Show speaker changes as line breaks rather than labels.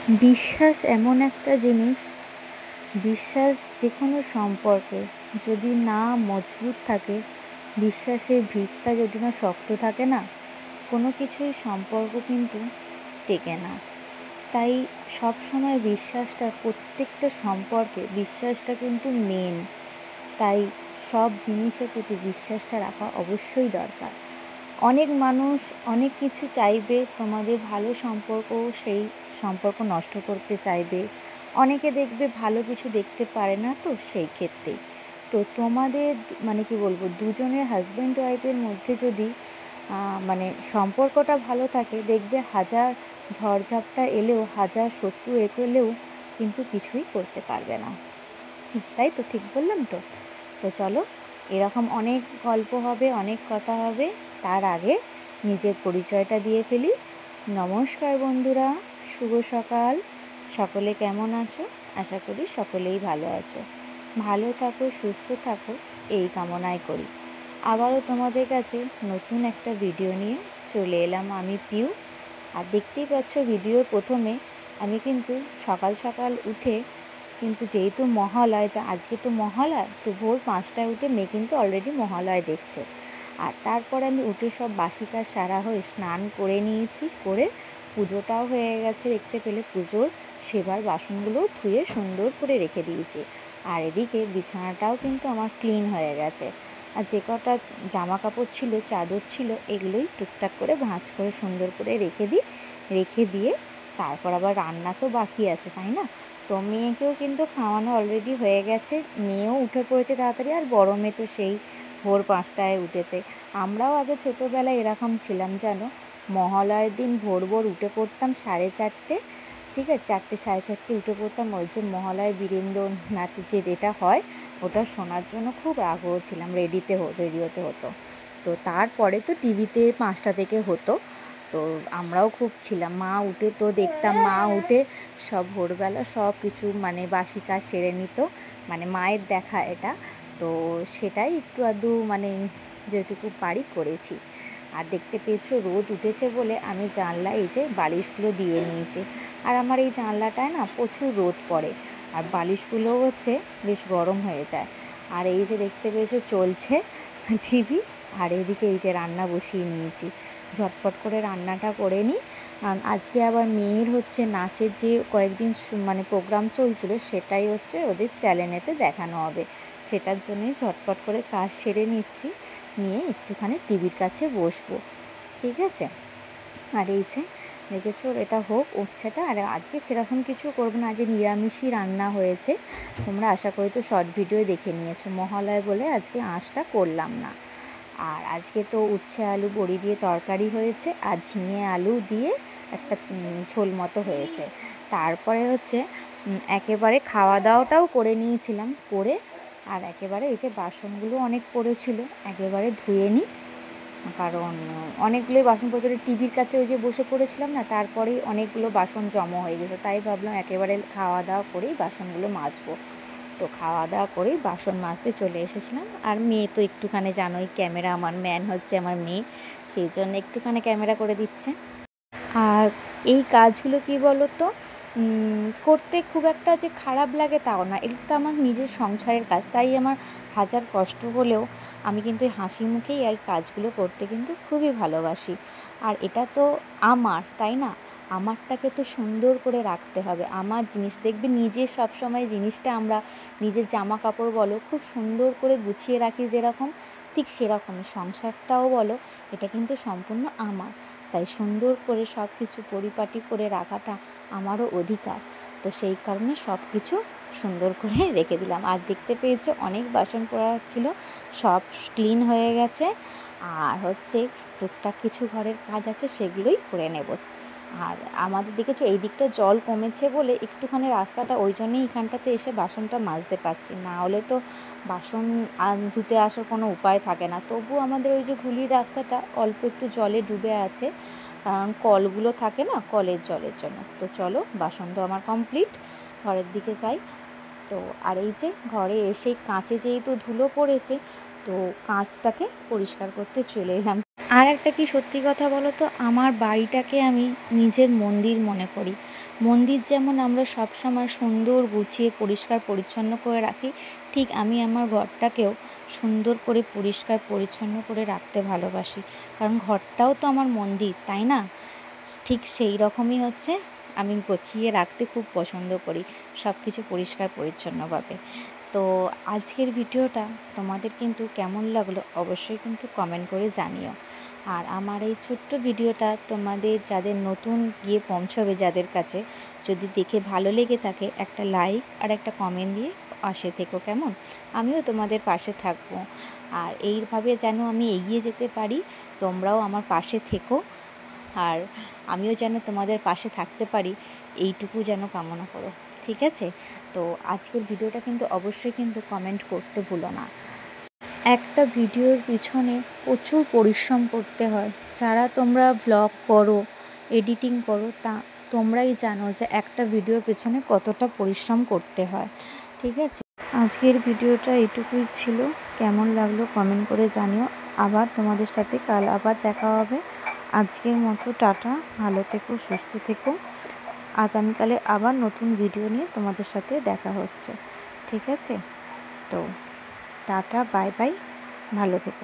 বিশ্বাস এমন একটা জিনিস, বিশ্বাস যে কোনো সম্পর্কে যদি না মজবুত থাকে, বিশ্বাসের ভিতটা যদি না শক্ত থাকে না, কোনো কিছুই সম্পর্ক কিন্তু টেকে না। তাই সব সময় বিশ্বাসটা, প্রত্যেকটা সম্পর্কে বিশ্বাসটা কিন্তু মেন। তাই সব জিনিসের প্রতি বিশ্বাসটা রাখা অবশ্যই দরকার। অনেক মানুষ অনেক কিছু চাইবে, তোমাদের ভালো সম্পর্ক, সেই সম্পর্ক নষ্ট করতে চাইবে। অনেকে দেখবে ভালো কিছু দেখতে পারে না, তো সেই ক্ষেত্রেই তো তোমাদের কি বলবো, দুজনের হাজব্যান্ড ওয়াইফের মধ্যে যদি সম্পর্কটা ভালো থাকে, দেখবে হাজার ঝড়ঝাপটা এলেও, হাজার শত্রু এলেও কিন্তু কিছুই করতে পারবে না। তাই তো, ঠিক বললাম তো? তো চলো, এরকম অনেক গল্প হবে, অনেক কথা হবে। তার আগে নিজের পরিচয়টা দিয়ে ফেলি। নমস্কার বন্ধুরা, শুভ সকাল। সকলে কেমন আছো? আশা করি সকলেই ভালো আছো। ভালো থাকো, সুস্থ থাকো, এই কামনাই করি। আবারও তোমাদের কাছে নতুন একটা ভিডিও নিয়ে চলে এলাম। আমি পিউ। আর দেখতেই পাচ্ছ ভিডিওর প্রথমে আমি কিন্তু সকাল সকাল উঠে, কিন্তু যেহেতু মহালয়, আজকে তো মহালয়, তো ভোর 5টায় উঠে মেয়ে কিন্তু অলরেডি মহালয় দেখছে। আর তারপরে আমি উঠে সব বাসি কাজ সারা হয়ে স্নান করে নিয়েছি, করে পুজোটাও হয়ে গেছে। দেখতে পেলে পুজোর সেবার বাসনগুলো ধুয়ে সুন্দর করে রেখে দিয়েছি। আর এদিকে বিছানাটাও কিন্তু আমার ক্লিন হয়ে গেছে। আর যে কটা জামা কাপড় ছিল, চাদর ছিল, এগুলোই টুকটাক করে ভাঁজ করে সুন্দর করে রেখে দিয়ে তারপর আবার রান্না তো বাকি আছে, তাই না? তো মেয়েকেও কিন্তু খাওয়ানো অলরেডি হয়ে গেছে। মেয়েও উঠে পড়েছে তাড়াতাড়ি, আর বড় মেয়ে তো সেই ভোর 5টায় উঠেছে। আমরাও আগে ছোটোবেলায় এরকম ছিলাম, জানো, মহালয়ের দিন ভোর ভোর উঠে পড়তাম 4:30, ঠিক আছে, 4টে 4:30 উঠে পড়তাম। ওই যে মহালয় বীরেন্দ্রনাথ যে এটা হয়, ওটা শোনার জন্য খুব আগ্রহ ছিলাম। রেডি হতে হতো। তো তারপরে তো টিভিতে 5টা থেকে হতো, তো আমরাও খুব ছিলাম। মা উঠে তো দেখতাম, মা উঠে সব ভোরবেলা সব কিছু বাসি কাজ সেরে নিত, মায়ের দেখা এটা। তো সেটাই একটু আধটু যেটুকু পারি করেছি। আর দেখতে পেয়েছো রোদ উঠেছে বলে আমি জানলায় এই যে বালিশগুলো দিয়ে নিয়েছি। আর আমার এই জানলাটায় না প্রচুর রোদ পড়ে, আর বালিশগুলো হচ্ছে বেশ গরম হয়ে যায়। আর এই যে দেখতে পেয়েছো চলছে টিভি, আর এদিকে এই যে রান্না বসিয়ে নিয়েছি। ঝটপট করে রান্নাটা করে নিই। আজকে আবার মেয়ের হচ্ছে নাচের যে কয়েকদিন প্রোগ্রাম চলছিল, সেটাই হচ্ছে ওদের চ্যানেলেতে দেখানো হবে। সেটার জন্যই ঝটপট করে কাজ সেরে নিচ্ছি, নিয়ে একটুখানি টিভির কাছে বসবো, ঠিক আছে? আর এই যে দেখেছো, এটা হোক উচ্ছেটা। আর আজকে সেরকম কিছু করবো না, আজকে নিরামিষই রান্না হয়েছে। তোমরা আশা করি তো শর্ট ভিডিও দেখে নিয়েছো। মহালয় বলে আজকে আঁশটা করলাম না। আর আজকে তো উচ্ছে আলু বড়ি দিয়ে তরকারি হয়েছে, আর ঝিঙে আলু দিয়ে একটা ঝোল মতো হয়েছে। তারপরে হচ্ছে একেবারে খাওয়া দাওয়াটাও করে নিয়েছিলাম, করে আর একেবারে এই যে বাসনগুলো অনেক পড়েছিল, একেবারে ধুয়ে নিই। কারণ অনেকগুলোই বাসন পড়েছিল, টিভির কাছে ওই যে বসে পড়েছিলাম না, তারপরেই অনেকগুলো বাসন জমা হয়ে গেছে। তাই ভাবলাম একেবারে খাওয়া দাওয়া করেই বাসনগুলো মাজবো। তো খাওয়া দাওয়া করেই বাসন মাজতে চলে এসেছিলাম। আর মেয়ে তো একটুখানি জানোই, ক্যামেরা আমার ম্যান হচ্ছে আমার মেয়ে, সেই জন্য একটুখানি ক্যামেরা করে দিচ্ছে। আর এই কাজগুলো কি বলো তো, করতে খুব একটা যে খারাপ লাগে তাও না। এগুলো তো আমার নিজের সংসারের কাজ, তাই আমার হাজার কষ্ট হলেও আমি কিন্তু হাসি মুখেই এই কাজগুলো করতে কিন্তু খুবই ভালোবাসি। আর এটা তো আমার, তাই না? আমারটাকে তো সুন্দর করে রাখতে হবে। আমার জিনিস দেখবে, নিজের সবসময় জিনিসটা আমরা নিজের জামা কাপড় বলো খুব সুন্দর করে গুছিয়ে রাখি যেরকম, ঠিক সেরকমই সংসারটাও বলো, এটা কিন্তু সম্পূর্ণ আমার। তাই সুন্দর করে সব কিছু পরিপাটি করে রাখাটা আমারও অধিকার। তো সেই কারণে সব কিছু সুন্দর করে রেখে দিলাম। আর দেখতে পেয়েছো অনেক বাসন পড়া ছিল, সব ক্লিন হয়ে গেছে। আর হচ্ছে টুকটাক কিছু ঘরের কাজ আছে, সেগুলোই করে নেব। আর আমাদের দেখেছো এই দিকটা জল কমেছে বলে একটুখানি রাস্তাটা, ওই জন্যই এখানটাতে এসে বাসনটা মাজতে পারছি, না হলে তো বাসন ধুতে আসার কোনো উপায় থাকে না। তবু আমাদের ওই যে গুলির রাস্তাটা অল্প একটু জলে ডুবে আছে, কারণ কলগুলো থাকে না, কলের জলের জন্য। তো চলো, বাসন তো আমার কমপ্লিট, ঘরের দিকে যাই। তো আর এই যে ঘরে এসে কাঁচে যেহেতু ধুলো পড়েছে, তো কাঁচটাকে পরিষ্কার করতে চলে এলাম। আর একটা কি সত্যি কথা বলো তো, আমার বাড়িটাকে আমি নিজের মন্দির মনে করি। মন্দির যেমন আমরা সবসময় সুন্দর গুছিয়ে পরিষ্কার পরিচ্ছন্ন করে রাখি, ঠিক আমি আমার ঘরটাকেও সুন্দর করে পরিষ্কার পরিচ্ছন্ন করে রাখতে ভালোবাসি, কারণ ঘরটাও তো আমার মন্দির, তাই না? ঠিক সেই রকমই হচ্ছে, আমি গুছিয়ে রাখতে খুব পছন্দ করি সব কিছু পরিষ্কার পরিচ্ছন্নভাবে। তো আজকের ভিডিওটা তোমাদের কিন্তু কেমন লাগলো অবশ্যই কিন্তু কমেন্ট করে জানিও। আর আমার এই ছোট্ট ভিডিওটা তোমাদের যাদের নতুন গিয়ে পৌঁছবে, যাদের কাছে যদি দেখে ভালো লেগে থাকে, একটা লাইক আর একটা কমেন্ট দিয়ে পাশে থেকো, কেমন? আমিও তোমাদের পাশে থাকবো, আর এইভাবে যেন আমি এগিয়ে যেতে পারি, তোমরাও আমার পাশে থেকো, আর আমিও যেন তোমাদের পাশে থাকতে পারি, এইটুকু যেন কামনা করো, ঠিক আছে? তো আজকের ভিডিওটা কিন্তু অবশ্যই কিন্তু কমেন্ট করতে ভুলো না। একটা ভিডিওর পিছনে প্রচুর পরিশ্রম করতে হয়। যারা তোমরা ব্লগ করো, এডিটিং করো, তা তোমরাই জানো যে একটা ভিডিওর পেছনে কতটা পরিশ্রম করতে হয়, ঠিক আছে? আজকের ভিডিওটা এটুকুই ছিল। কেমন লাগলো কমেন্ট করে জানিও। আবার তোমাদের সাথে কাল আবার দেখা হবে। আজকের মতো টাটা, ভালো থেকো, সুস্থ থেকো। আগামীকালে আবার নতুন ভিডিও নিয়ে তোমাদের সাথে দেখা হচ্ছে, ঠিক আছে? তো টাটা, বাই বাই, ভালো থেকো।